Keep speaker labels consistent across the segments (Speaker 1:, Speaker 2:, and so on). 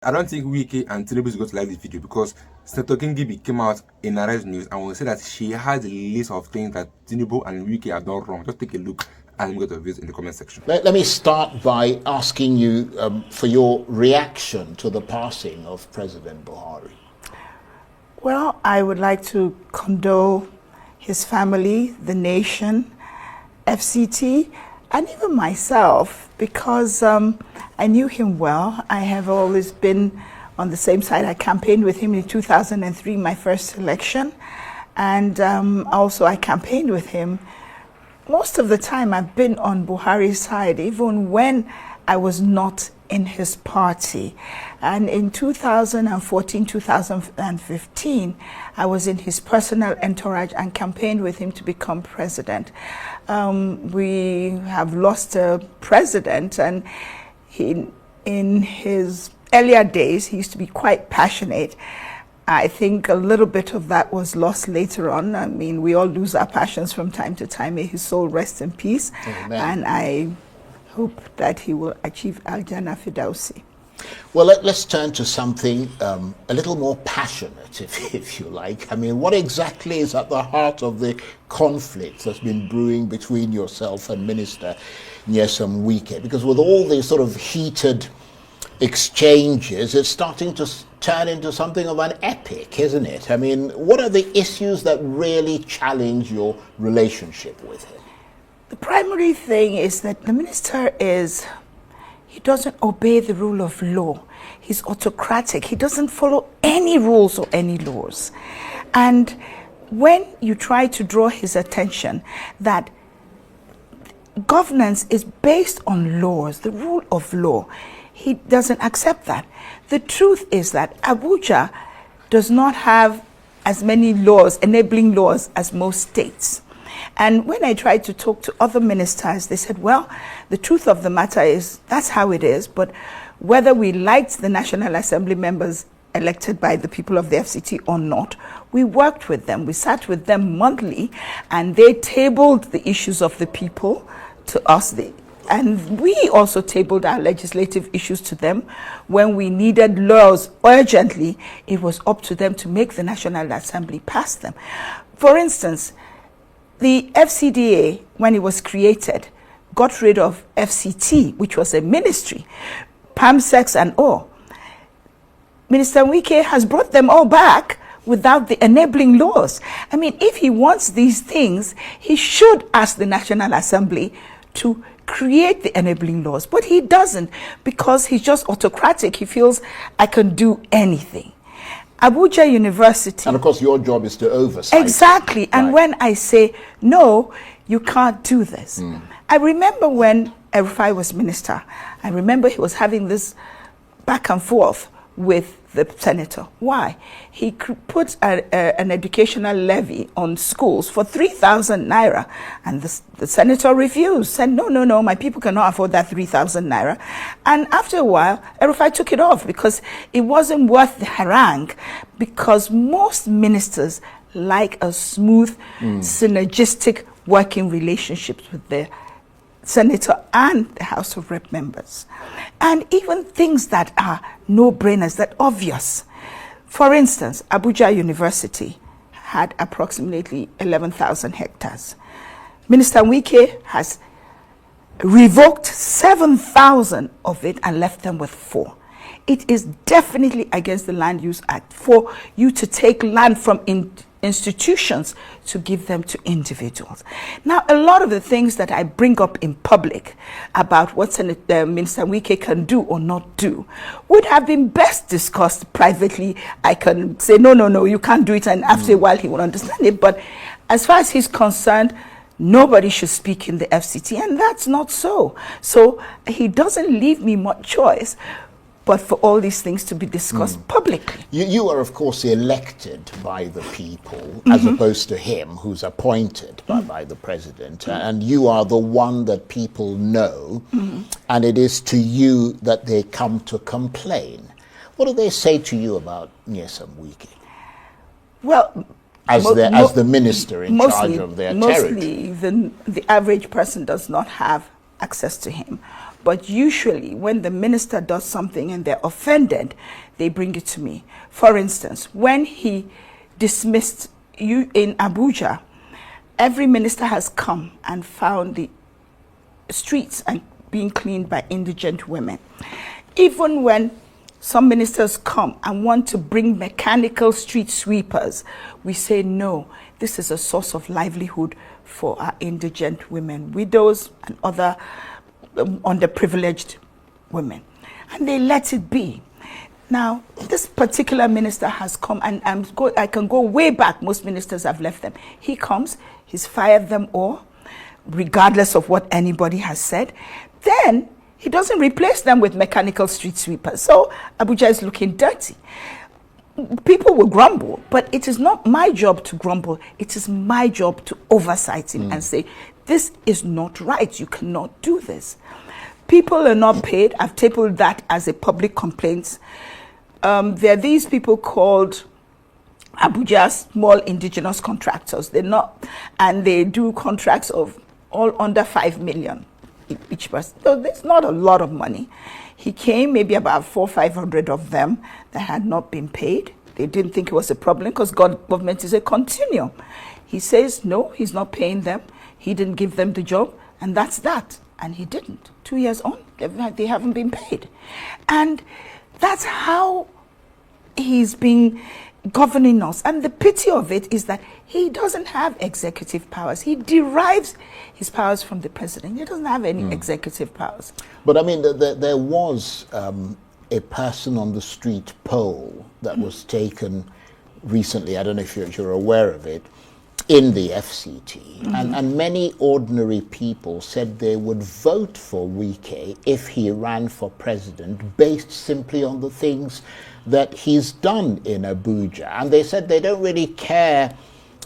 Speaker 1: I don't think Wike and Tinubu is going to like this video because Senator KINGIBE came out in NigeriaNews and will say that she has a list of things that Tinubu and Wike have done wrong. Just take a look and let me go to this in the comment section.
Speaker 2: Let me start by asking you for your reaction to the passing of President Buhari.
Speaker 3: Well, I would like to condole his family, the nation, FCT, and even myself, because I knew him well. I have always been on the same side. I campaigned with him in 2003, my first election, and also I campaigned with him. Most of the time I've been on Buhari's side, even when I was not in his party. And in 2014, 2015, I was in his personal entourage and campaigned with him to become president. We have lost a president, and in his earlier days, he used to be quite passionate. I think a little bit of that was lost later on. I mean, we all lose our passions from time to time. May his soul rest in peace.
Speaker 2: Amen.
Speaker 3: And I hope that he will achieve Al-Jannah Fidausi.
Speaker 2: Well, let's turn to something a little more passionate, if you like. I mean, what exactly is at the heart of the conflict that's been brewing between yourself and Minister Nyesom Wike? Because with all these sort of heated exchanges, it's starting to turn into something of an epic, isn't it? I mean, what are the issues that really challenge your relationship with him?
Speaker 3: The primary thing is that the minister he doesn't obey the rule of law. He's autocratic. He doesn't follow any rules or any laws. And when you try to draw his attention that governance is based on laws, the rule of law, he doesn't accept that. The truth is that Abuja does not have as many laws, enabling laws, as most states. And when I tried to talk to other ministers, they said, well, the truth of the matter is that's how it is. But whether we liked the National Assembly members elected by the people of the FCT or not, we worked with them. We sat with them monthly, and they tabled the issues of the people to us. And we also tabled our legislative issues to them. When we needed laws urgently, it was up to them to make the National Assembly pass them. For instance, the FCDA, when it was created, got rid of FCT, which was a ministry, PAMSEX and all. Minister Wike has brought them all back without the enabling laws. I mean, if he wants these things, he should ask the National Assembly to create the enabling laws, but he doesn't, because he's just autocratic. He feels I can do anything. Abuja University.
Speaker 2: And of course, your job is to oversight.
Speaker 3: Exactly. Right. And when I say, no, you can't do this. I remember when Erufai was minister, I remember he was having this back and forth with the senator. Why? He put an educational levy on schools for 3,000 naira, and the senator refused, said, no, my people cannot afford that 3,000 naira. And after a while, Erufai took it off because it wasn't worth the harangue, because most ministers like a smooth, synergistic working relationships with their senator and the House of Rep members. And even things that are no-brainers, that obvious. For instance, Abuja University had approximately 11,000 hectares. Minister Wike has revoked 7,000 of it and left them with 4. It is definitely against the Land Use Act for you to take land from institutions to give them to individuals. Now, a lot of the things that I bring up in public about what Minister Wike can do or not do would have been best discussed privately. I can say, no, you can't do it, and after a while he will understand it. But as far as he's concerned, nobody should speak in the FCT, and that's not so. So he doesn't leave me much choice but for all these things to be discussed publicly.
Speaker 2: You are, of course, elected by the people, as opposed to him, who's appointed by the president. And you are the one that people know, and it is to you that they come to complain. What do they say to you about Nyesom Wike?
Speaker 3: Well,
Speaker 2: as the minister in charge of their territory.
Speaker 3: Mostly, the average person does not have access to him. But usually when the minister does something and they're offended, they bring it to me. For instance, when he dismissed you in Abuja, every minister has come and found the streets and being cleaned by indigent women. Even when some ministers come and want to bring mechanical street sweepers, we say no, this is a source of livelihood for our indigent women, widows and other underprivileged women. And they let it be. Now, this particular minister has come, and I can go way back. Most ministers have left them. He comes, he's fired them all, regardless of what anybody has said. Then he doesn't replace them with mechanical street sweepers. So Abuja is looking dirty. People will grumble, but it is not my job to grumble. It is my job to oversight him and say, this is not right. You cannot do this. People are not paid. I've tabled that as a public complaint. There are these people called Abuja small indigenous contractors. They're not, and they do contracts of all under 5 million each person. So it's not a lot of money. He came, maybe about 400-500 of them that had not been paid. They didn't think it was a problem because government is a continuum. He says, no, he's not paying them. He didn't give them the job, and that's that. And he didn't. 2 years on, they haven't been paid. And that's how he's been governing us. And the pity of it is that he doesn't have executive powers. He derives his powers from the president. He doesn't have any executive powers.
Speaker 2: But I mean, there was a person on the street poll that was taken recently. I don't know if you're aware of it, in the FCT, and many ordinary people said they would vote for Wike if he ran for president based simply on the things that he's done in Abuja. And they said they don't really care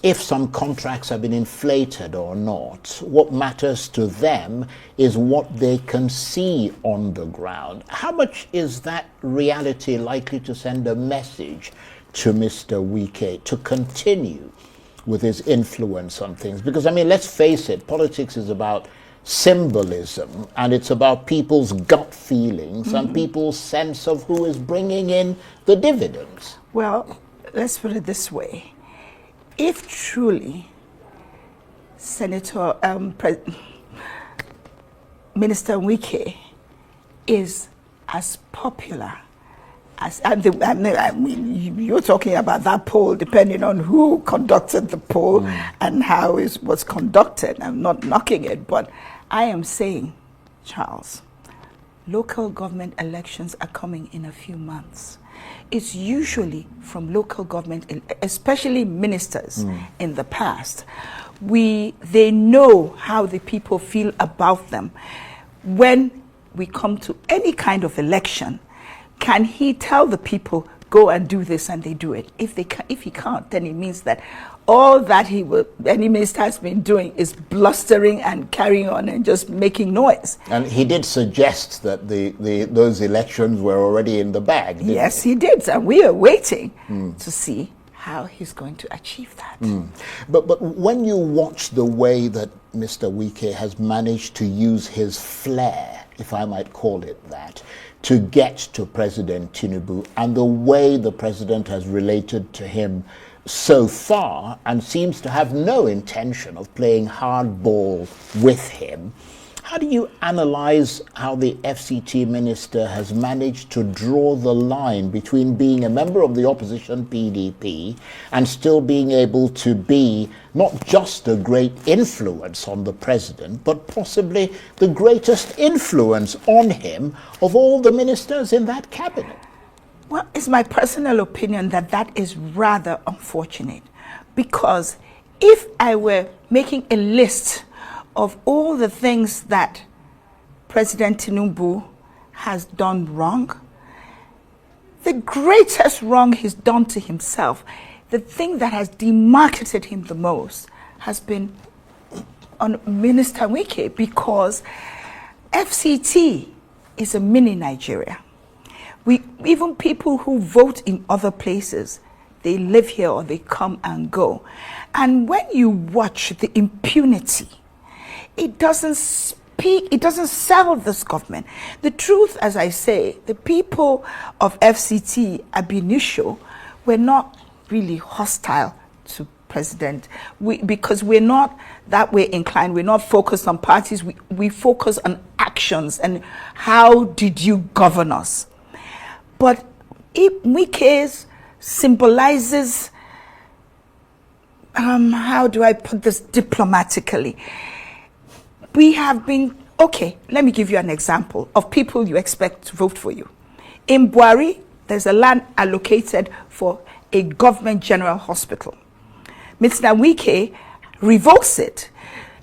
Speaker 2: if some contracts have been inflated or not. What matters to them is what they can see on the ground. How much is that reality likely to send a message to Mr. Wike to continue with his influence on things? Because, I mean, let's face it, politics is about symbolism, and it's about people's gut feelings and people's sense of who is bringing in the dividends.
Speaker 3: Well, let's put it this way. If truly Minister Wike is as popular as, I mean, you're talking about that poll depending on who conducted the poll and how it was conducted. I'm not knocking it, but I am saying, Charles, local government elections are coming in a few months. It's usually from local government, especially ministers in the past. They know how the people feel about them. When we come to any kind of election, can he tell the people, go and do this, and they do it? If he can't, then it means that all that any minister has been doing is blustering and carrying on and just making noise.
Speaker 2: And he did suggest that those elections were already in the bag, didn't
Speaker 3: Yes, he did. And we are waiting to see how he's going to achieve that.
Speaker 2: But when you watch the way that Mr. Wike has managed to use his flair, if I might call it that, to get to President Tinubu, and the way the president has related to him so far and seems to have no intention of playing hardball with him, how do you analyze how the FCT minister has managed to draw the line between being a member of the opposition PDP and still being able to be not just a great influence on the president, but possibly the greatest influence on him of all the ministers in that cabinet?
Speaker 3: Well, it's my personal opinion that that is rather unfortunate, because if I were making a list of all the things that President Tinubu has done wrong, the greatest wrong he's done to himself, the thing that has demarketed him the most, has been on Minister Wike, because FCT is a mini Nigeria. Even people who vote in other places, they live here or they come and go. And when you watch the impunity, it doesn't speak, it doesn't sell this government. The truth, as I say, the people of FCT ab initio were not really hostile to President, because we're not that way inclined. We're not focused on parties. We focus on actions and how did you govern us. But Wike symbolizes, how do I put this diplomatically? We have been, okay, let me give you an example of people you expect to vote for you. In Buari, there's a land allocated for a government general hospital. Mr. Wike revokes it,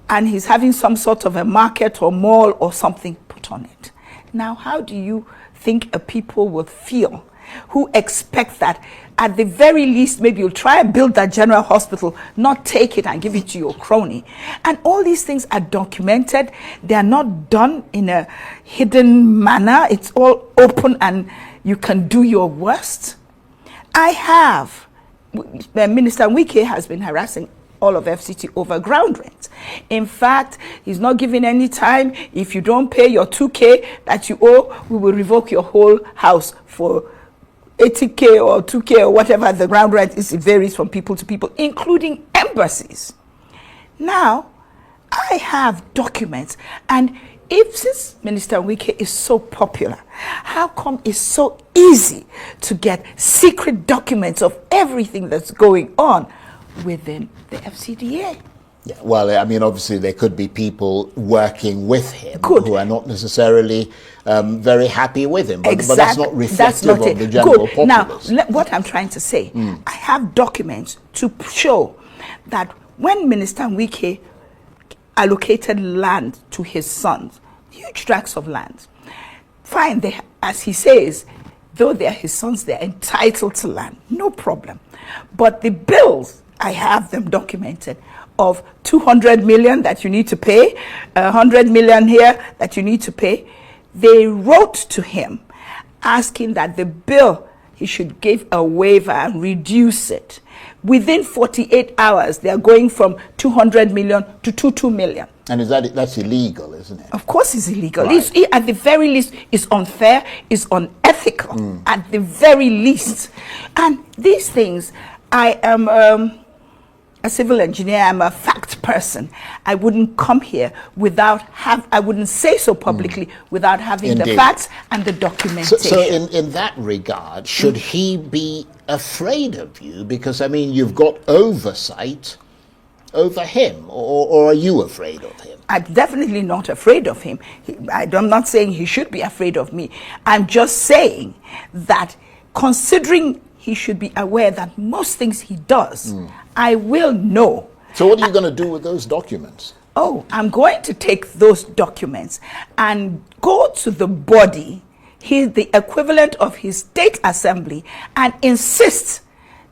Speaker 3: and he's having some sort of a market or mall or something put on it. Now, how do you think a people will feel who expect that at the very least, maybe you'll try and build that general hospital, not take it and give it to your crony? And all these things are documented. They are not done in a hidden manner. It's all open and you can do your worst. Minister Wike has been harassing all of FCT over ground rent. In fact, he's not giving any time. If you don't pay your 2K that you owe, we will revoke your whole house for 80K or 2K or whatever the ground rent is. It varies from people to people, including embassies. Now, I have documents, and since Minister Wike is so popular, how come it's so easy to get secret documents of everything that's going on within the FCDA?
Speaker 2: Yeah, well, I mean, obviously there could be people working with him who are not necessarily very happy with him, but that's not reflective of the general populace.
Speaker 3: Now, what I'm trying to say, I have documents to show that when Minister Wike allocated land to his sons, huge tracts of land. Fine, as he says, though they are his sons, they're entitled to land, no problem. But the bills, I have them documented, of 200 million that you need to pay, 100 million here that you need to pay, they wrote to him asking that the bill, he should give a waiver and reduce it. Within 48 hours, they are going from 200 million to 22 million.
Speaker 2: And that's illegal, isn't it?
Speaker 3: Of course it's illegal.
Speaker 2: Right.
Speaker 3: At the very least, it's unfair, it's unethical, at the very least. And these things, I am a civil engineer, I'm a fact person. I wouldn't come here I wouldn't say so publicly without having the facts and the documentation.
Speaker 2: So in that regard, should he be afraid of you? Because, I mean, you've got oversight over him, or are you afraid of him?
Speaker 3: I'm definitely not afraid of him. I'm not saying he should be afraid of me. I'm just saying that considering he should be aware that most things he does, I will know.
Speaker 2: So what are you going to do with those documents?
Speaker 3: Oh, I'm going to take those documents and go to the body, the equivalent of his state assembly, and insist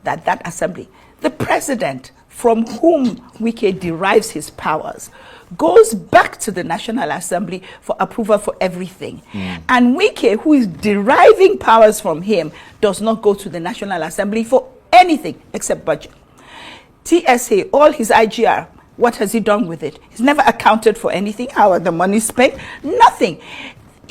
Speaker 3: that that assembly, the president from whom Wike derives his powers, goes back to the National Assembly for approval for everything. And Wike, who is deriving powers from him, does not go to the National Assembly for anything except budget. TSA, all his IGR, what has he done with it? He's never accounted for anything. How are the money spent? Nothing.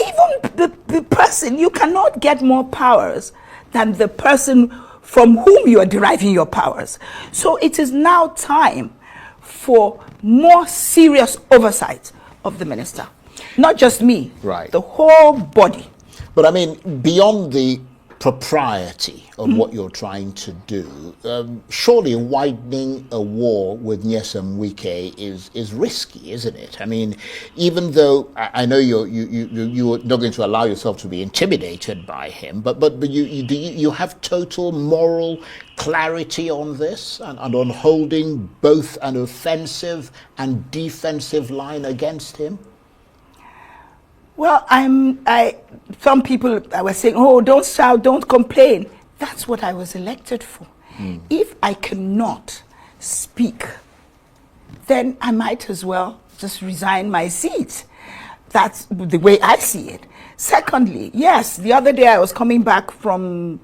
Speaker 3: Even the person, you cannot get more powers than the person from whom you are deriving your powers. So it is now time for more serious oversight of the minister. Not just me,
Speaker 2: right?
Speaker 3: The whole body.
Speaker 2: But I mean, beyond the propriety of what you're trying to do, surely widening a war with Nyesom Wike is risky, isn't it? I mean, even though I know you're not going to allow yourself to be intimidated by him, but you have total moral clarity on this and on holding both an offensive and defensive line against him?
Speaker 3: Well, some people were saying, oh, don't shout, don't complain. That's what I was elected for. If I cannot speak, then I might as well just resign my seat. That's the way I see it. Secondly, yes, the other day I was coming back from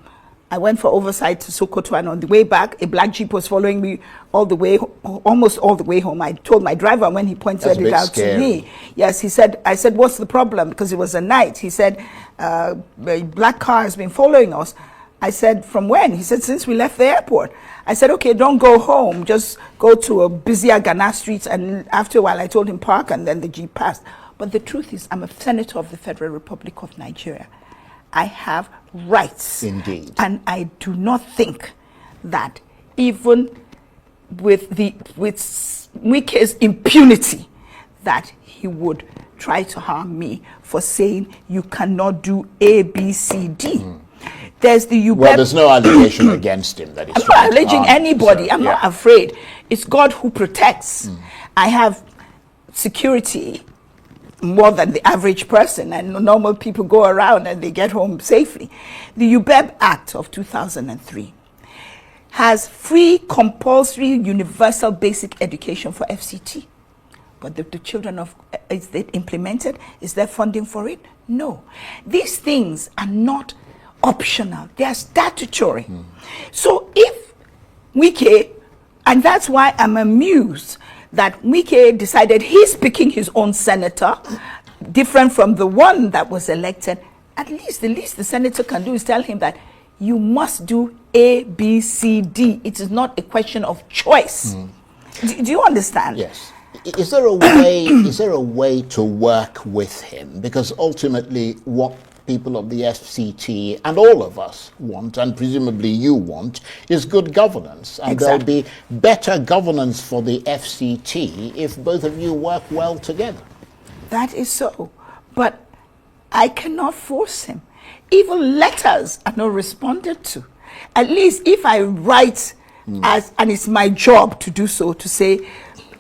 Speaker 3: I went for oversight to Sokoto, and on the way back, a black Jeep was following me all the way, almost all the way home. I told my driver when he pointed it out to me. Yes, he said, I said, what's the problem? Because it was a night. He said, a black car has been following us. I said, from when? He said, since we left the airport. I said, okay, don't go home. Just go to a busier Ghana street. And after a while, I told him park, and then the Jeep passed. But the truth is, I'm a senator of the Federal Republic of Nigeria. I have rights.
Speaker 2: Indeed.
Speaker 3: And I do not think that even with Wike's impunity, that he would try to harm me for saying you cannot do A, B, C, D. There's the UBEP.
Speaker 2: Well, there's no allegation against him that he's
Speaker 3: I'm not alleging anybody. I'm not afraid. It's God who protects. I have security more than the average person, and normal people go around and they get home safely. The UBEB Act of 2003 has free, compulsory, universal basic education for FCT. But the children of, is it implemented? Is there funding for it? No. These things are not optional. They are statutory. So if Wike, and that's why I'm amused that Wike decided he's picking his own senator, different from the one that was elected. At least, the least the senator can do is tell him that you must do A, B, C, D. It is not a question of choice. Do you understand?
Speaker 2: Yes. Is there a way? Is there a way to work with him? Because ultimately, what people of the FCT and all of us want, and presumably you want, is good governance. And there'll be better governance for the FCT if both of you work well together.
Speaker 3: That is so. But I cannot force him. Even letters are not responded to. At least if I write, and it's my job to do so, to say,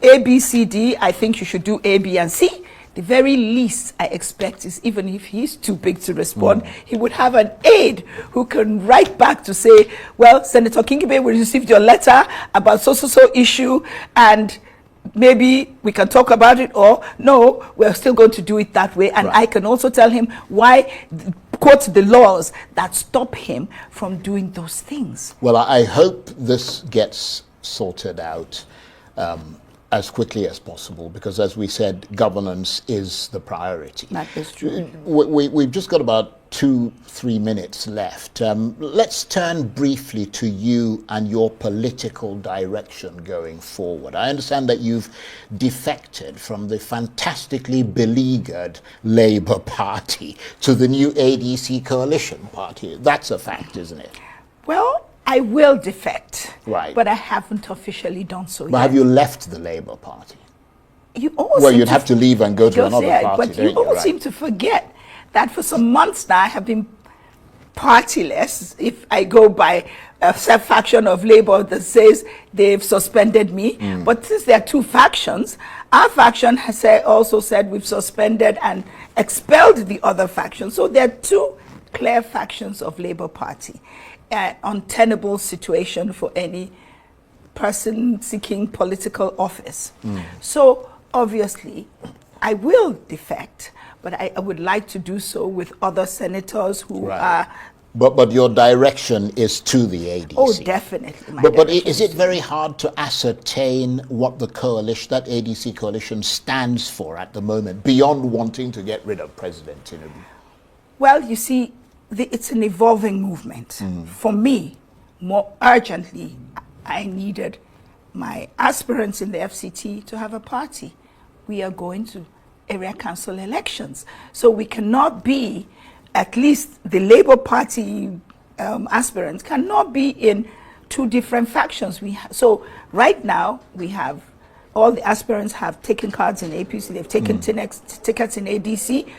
Speaker 3: A, B, C, D, I think you should do A, B, and C. The very least I expect is, even if he's too big to respond, he would have an aide who can write back to say, well, Senator KINGIBE, we received your letter about so issue, and maybe we can talk about it, or no, we're still going to do it that way. And I can also tell him why, quote the laws that stop him from doing those things.
Speaker 2: Well, I hope this gets sorted out as quickly as possible, because as we said, governance is the priority.
Speaker 3: That is true.
Speaker 2: We've just got about 2-3 minutes left. Let's turn briefly to you and your political direction going forward. I understand that you've defected from the fantastically beleaguered Labour Party to the new ADC coalition party. That's a fact, isn't it?
Speaker 3: Well, I will defect,
Speaker 2: right,
Speaker 3: but I haven't officially done so yet.
Speaker 2: But have you left the Labour Party?
Speaker 3: Well,
Speaker 2: you'd have to leave and go to another party.
Speaker 3: But you all seem to forget that for some months now I have been partyless. If I go by a faction of Labour that says they've suspended me, but since there are two factions, our faction has also said we've suspended and expelled the other faction. So there are two clear factions of Labour Party. Untenable situation for any person seeking political office. So obviously I will defect, but I would like to do so with other senators who are...
Speaker 2: But your direction is to the ADC.
Speaker 3: Oh, definitely.
Speaker 2: But is it very hard to ascertain what the coalition, that ADC coalition, stands for at the moment, beyond wanting to get rid of President Tinubu?
Speaker 3: Well, you see, it's an evolving movement. For me, more urgently, I needed my aspirants in the FCT to have a party. We are going to area council elections. So we cannot be, at least the Labour Party aspirants cannot be in two different factions. So right now, we have, all the aspirants have taken cards in APC, they've taken tickets in ADC,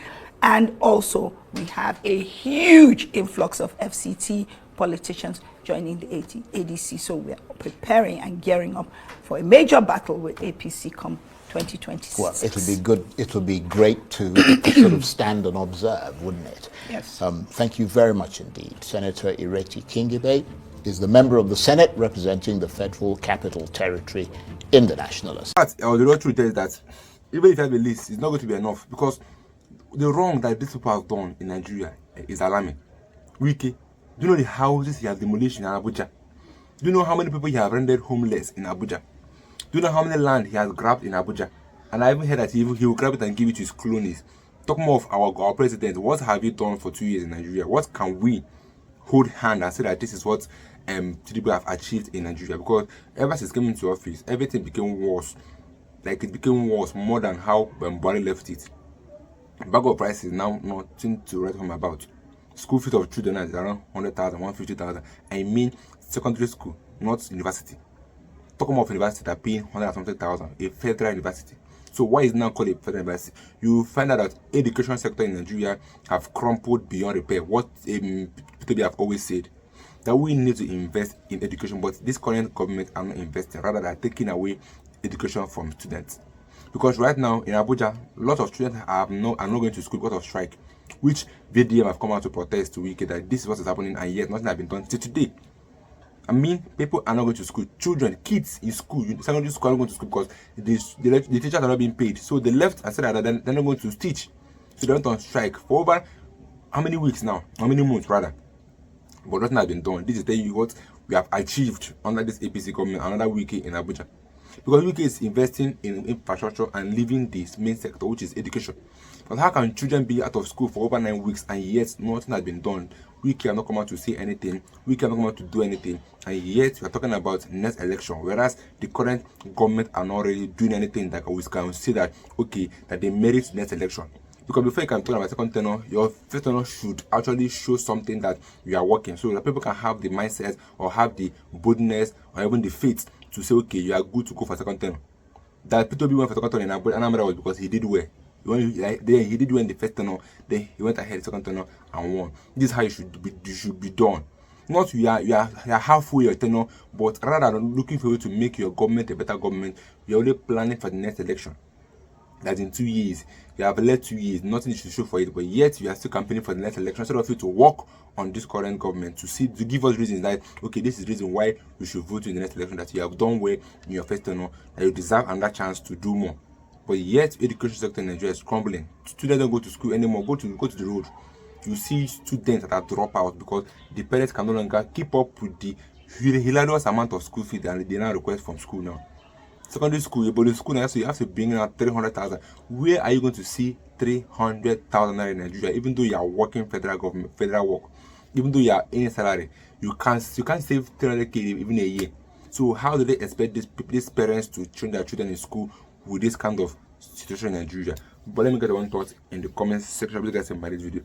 Speaker 3: and also we have a huge influx of FCT politicians joining the ADC. So we're preparing and gearing up for a major battle with APC come 2026.
Speaker 2: Well, it'll be good. It'll be great to sort of stand and observe, wouldn't it?
Speaker 3: Yes.
Speaker 2: Thank you very much indeed. Senator Ireti KINGIBE is the member of the Senate representing the Federal Capital Territory in the National Assembly.
Speaker 1: But the real truth is that even if you have a list, it's not going to be enough, because the wrong that these people have done in Nigeria is alarming. Wike, Do you know the houses he has demolished in Abuja? Do you know how many people he has rendered homeless in Abuja? Do you know how many land he has grabbed in Abuja? And I even heard that he will grab it and give it to his cronies. Talk more of our president. What have you done for 2 years in Nigeria? What can we hold hand and say that this is what Tinubu have achieved in Nigeria? Because ever since he came into office, everything became worse. Like, it became worse more than how Buhari left it. Bag of prices now nothing to write home about. School fees of children is around 100,000, 150,000. I mean secondary school, not university. Talk more of university that paying 100,000, a federal university. So why is it now called a federal university? You find out that education sector in Nigeria have crumpled beyond repair. What people have always said, that we need to invest in education, but this current government are not investing. Rather, they are taking away education from students. Because right now in Abuja, lots of students are not going to school because of strike, which VDM have come out to protest to Wike that this is what is happening, and yet nothing has been done till today. I mean, people are not going to school. Children, kids in school, secondary school are not going to school because the teachers are not being paid. So they left and said that they're not going to teach. So they went on strike for over how many weeks now? How many months rather? But nothing has been done. This is telling you what we have achieved under this APC government, another Wike in Abuja. Because Wike is investing in infrastructure and leaving this main sector, which is education. But how can children be out of school for over 9 weeks and yet nothing has been done? Wike are not come out to say anything. Wike are not come out to do anything. And yet we are talking about next election. Whereas the current government are not really doing anything that we can say that, okay, that they merit next election. Because before you can talk about second tenure, your first tenure should actually show something that you are working, so that people can have the mindset or have the boldness or even the faith to say, okay, you are good to go for second tenure. That Peter B went for second tenure in Anambra was because he did well. He did well in the first tenure, then he went ahead second tenure and won. This is how you should be done. Not you are halfway your tenure, but rather than looking for you to make your government a better government, you're only planning for the next election. That in 2 years, you have led 2 years, nothing to show for it, but yet you are still campaigning for the next election instead of you to work on this current government to give us reasons that, okay, this is the reason why we should vote in the next election, that you have done well in your first tenure, that you deserve another chance to do more. But yet, education sector in Nigeria is crumbling. Students don't go to school anymore. Go to the road. You see students that are drop out because the parents can no longer keep up with the hilarious amount of school fees that they now request from school now. Secondary school, but the school now, so you have to bring out 300,000. Where are you going to see 300,000 in Nigeria? Even though you are working federal work, even though you are in salary, you can't save 300k even a year. So how do they expect these parents to train their children in school with this kind of situation in Nigeria? But let me get one thought in the comments section. Please guys, by this video.